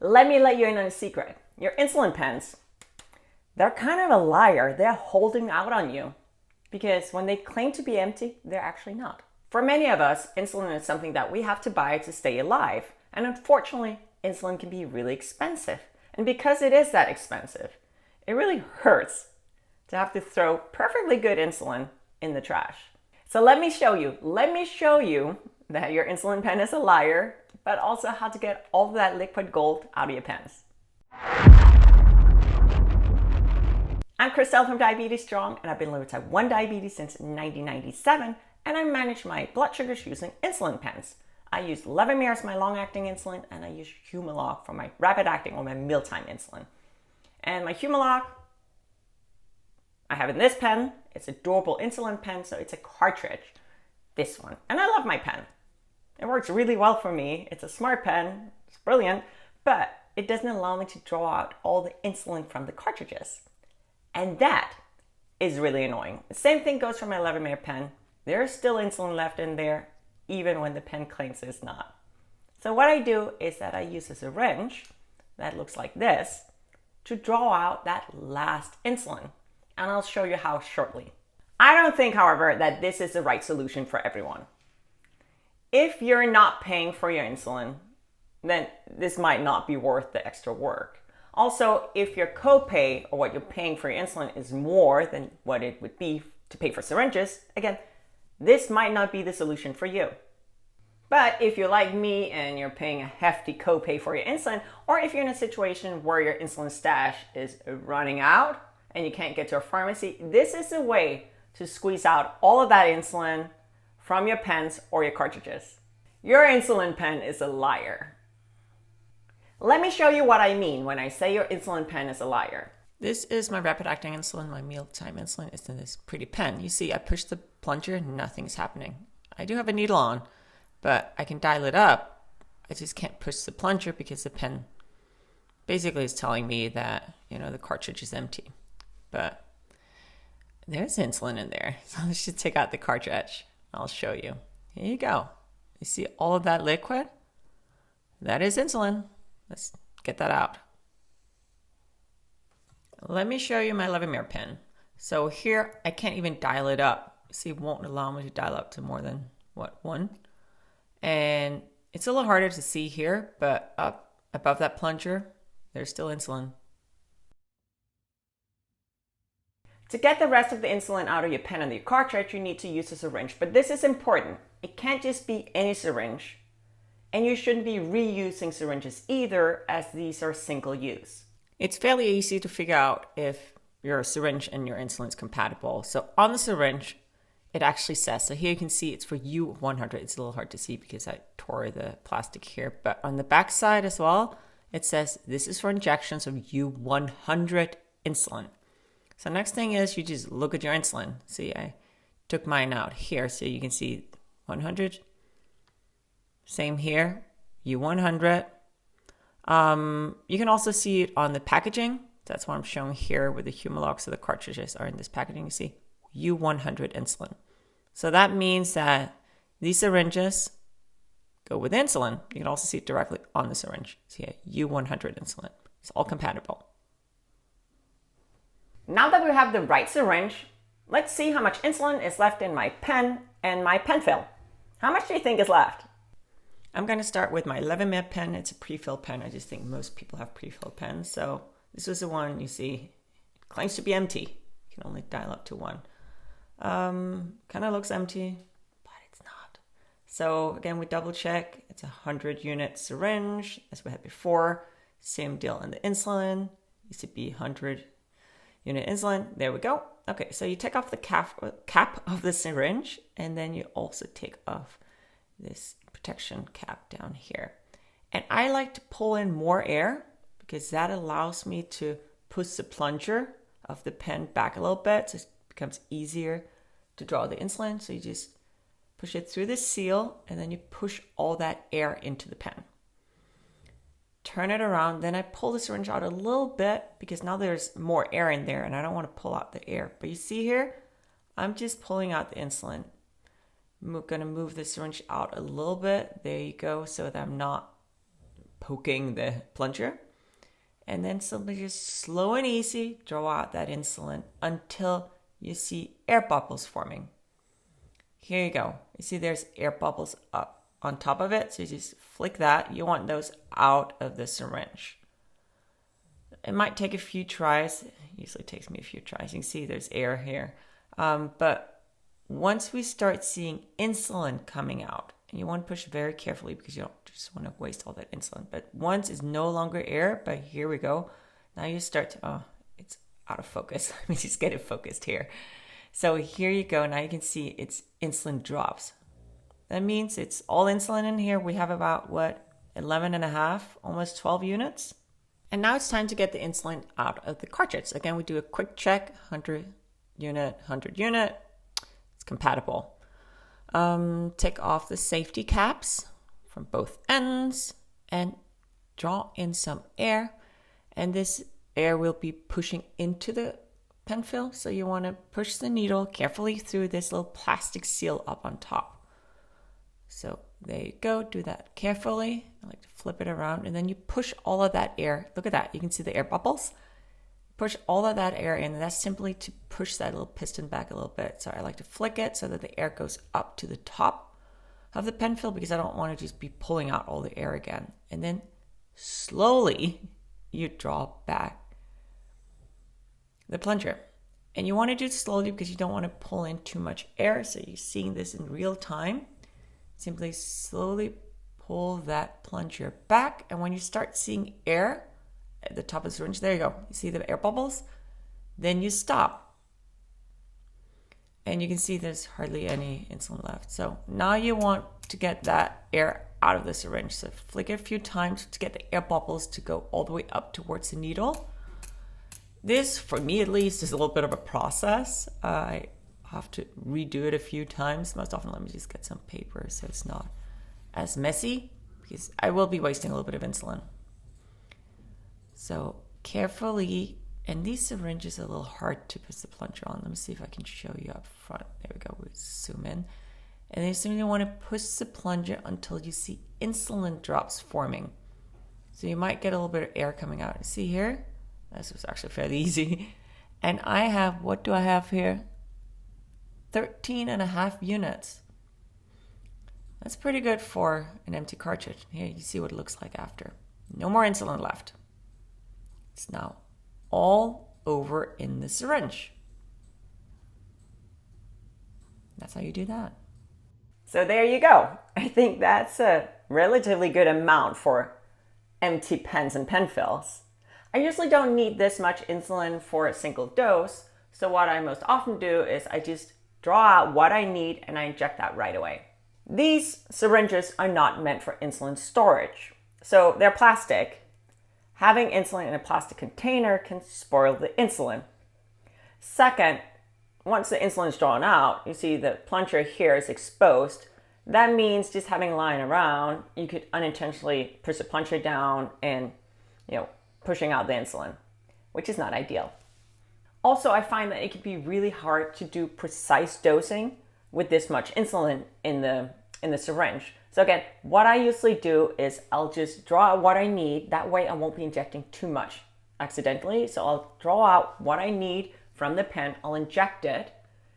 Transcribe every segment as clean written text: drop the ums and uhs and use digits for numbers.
Let me let you in on a secret. Your insulin pens, they're kind of a liar. They're holding out on you because when they claim to be empty, they're actually not. For many of us, insulin is something that we have to buy to stay alive. And unfortunately, insulin can be really expensive. And because it is that expensive, it really hurts to have to throw perfectly good insulin in the trash. So let me show you that your insulin pen is a liar, but also how to get all of that liquid gold out of your pens. I'm Christelle from Diabetes Strong, and I've been living with type 1 diabetes since 1997, and I manage my blood sugars using insulin pens. I use Levemir as my long-acting insulin, and I use Humalog for my rapid-acting or my mealtime insulin. And my Humalog, I have in this pen. It's a durable insulin pen, so it's a cartridge, this one. And I love my pen. It works really well for me. It's a smart pen, it's brilliant, but it doesn't allow me to draw out all the insulin from the cartridges. And that is really annoying. The same thing goes for my Levemir pen. There's still insulin left in there, even when the pen claims it's not. So what I do is that I use a syringe that looks like this to draw out that last insulin. And I'll show you how shortly. I don't think, however, that this is the right solution for everyone. If you're not paying for your insulin, then this might not be worth the extra work. Also, if your copay or what you're paying for your insulin is more than what it would be to pay for syringes, again, this might not be the solution for you. But if you're like me and you're paying a hefty copay for your insulin, or if you're in a situation where your insulin stash is running out and you can't get to a pharmacy, this is a way to squeeze out all of that insulin from your pens or your cartridges. Your insulin pen is a liar. Let me show you what I mean when I say your insulin pen is a liar. This is my rapid-acting insulin, my mealtime insulin. It's in this pretty pen. You see, I push the plunger, nothing's happening. I do have a needle on, but I can dial it up. I just can't push the plunger because the pen basically is telling me that, the cartridge is empty. But there's insulin in there. So let's just take out the cartridge. I'll show you. Here you go. You see all of that liquid? That is insulin. Let's get that out. Let me show you my Levemir pen. So here, I can't even dial it up. See, it won't allow me to dial up to more than, 1? And it's a little harder to see here, but up above that plunger, there's still insulin. To get the rest of the insulin out of your pen and your cartridge, you need to use a syringe. But this is important. It can't just be any syringe. And you shouldn't be reusing syringes either, as these are single use. It's fairly easy to figure out if your syringe and your insulin is compatible. So on the syringe, it actually says, so here you can see it's for U100. It's a little hard to see because I tore the plastic here. But on the back side as well, it says this is for injections of U100 insulin. So next thing is you just look at your insulin. See, I took mine out here so you can see 100. Same here, U100. You can also see it on the packaging. That's what I'm showing here with the Humalog. So the cartridges are in this packaging. You see U100 insulin. So that means that these syringes go with insulin. You can also see it directly on the syringe. See U100 insulin. It's all compatible. Now that we have the right syringe, let's see how much insulin is left in my pen and my penfill. How much do you think is left? I'm going to start with my Levemir pen. It's a pre-fill pen. I just think most people have pre-fill pens. So this was the one you see. It claims to be empty. You can only dial up to 1. Kind of looks empty, but it's not. So again, we double check. It's a 100 unit syringe, as we had before. Same deal in the insulin. Used to be 100 unit insulin. There we go. Okay, so you take off the cap of the syringe, and then you also take off this protection cap down here. And I like to pull in more air because that allows me to push the plunger of the pen back a little bit, so it becomes easier to draw the insulin. So you just push it through the seal, and then you push all that air into the pen. Turn it around, then I pull the syringe out a little bit because now there's more air in there and I don't want to pull out the air. But you see here, I'm just pulling out the insulin. I'm going to move the syringe out a little bit. There you go, so that I'm not poking the plunger. And then simply just slow and easy draw out that insulin until you see air bubbles forming. Here you go. You see there's air bubbles up on top of it. So you just flick that. You want those out of the syringe. It might take a few tries. It usually takes me a few tries. You can see there's air here. But once we start seeing insulin coming out, and you want to push very carefully because you don't just want to waste all that insulin. But once it's no longer air, but here we go. Now you start to, it's out of focus. Let me just get it focused here. So here you go. Now you can see it's insulin drops. That means it's all insulin in here. We have about 11 and a half, almost 12 units. And now it's time to get the insulin out of the cartridge. Again, we do a quick check, 100 unit, 100 unit. It's compatible. Take off the safety caps from both ends and draw in some air. And this air will be pushing into the penfill. So you want to push the needle carefully through this little plastic seal up on top. So there you go. Do that carefully. I like to flip it around and then you push all of that air. Look at that. You can see the air bubbles. Push all of that air in, and that's simply to push that little piston back a little bit. So I like to flick it so that the air goes up to the top of the penfill because I don't want to just be pulling out all the air again. And then slowly you draw back the plunger. And you want to do it slowly because you don't want to pull in too much air. So you're seeing this in real time. Simply slowly pull that plunger back. And when you start seeing air at the top of the syringe, there you go. You see the air bubbles? Then you stop. And you can see there's hardly any insulin left. So now you want to get that air out of the syringe. So flick it a few times to get the air bubbles to go all the way up towards the needle. This, for me at least, is a little bit of a process. I have to redo it a few times. Most often, let me just get some paper so it's not as messy because I will be wasting a little bit of insulin. So carefully, and these syringes are a little hard to put the plunger on. Let me see if I can show you up front. There we go, we zoom in. And then you simply want to push the plunger until you see insulin drops forming. So you might get a little bit of air coming out. See here? This was actually fairly easy. And I have, what do I have here? 13 and a half units. That's pretty good for an empty cartridge. Here you see what it looks like after. No more insulin left. It's now all over in the syringe. That's how you do that. So there you go. I think that's a relatively good amount for empty pens and pen fills. I usually don't need this much insulin for a single dose. So what I most often do is I just draw out what I need and I inject that right away. These syringes are not meant for insulin storage. So they're plastic. Having insulin in a plastic container can spoil the insulin. Second, once the insulin is drawn out, you see the plunger here is exposed. That means just having it lying around, you could unintentionally push the plunger down and, pushing out the insulin, which is not ideal. Also, I find that it can be really hard to do precise dosing with this much insulin in the syringe. So again, what I usually do is I'll just draw out what I need. That way I won't be injecting too much accidentally. So I'll draw out what I need from the pen, I'll inject it,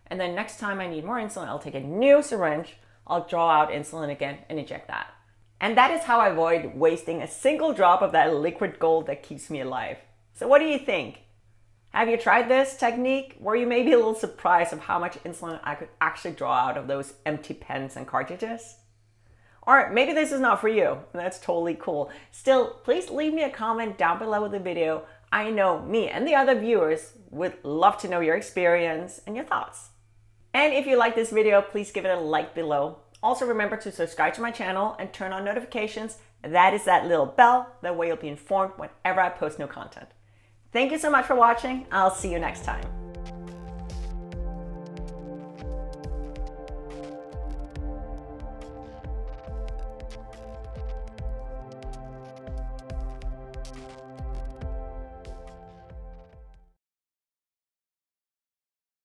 and then next time I need more insulin, I'll take a new syringe, I'll draw out insulin again and inject that. And that is how I avoid wasting a single drop of that liquid gold that keeps me alive. So what do you think? Have you tried this technique? Were you maybe a little surprised of how much insulin I could actually draw out of those empty pens and cartridges? Or maybe this is not for you, and that's totally cool. Still, please leave me a comment down below with the video. I know me and the other viewers would love to know your experience and your thoughts. And if you like this video, please give it a like below. Also remember to subscribe to my channel and turn on notifications. That is that little bell. That way you'll be informed whenever I post new content. Thank you so much for watching. I'll see you next time.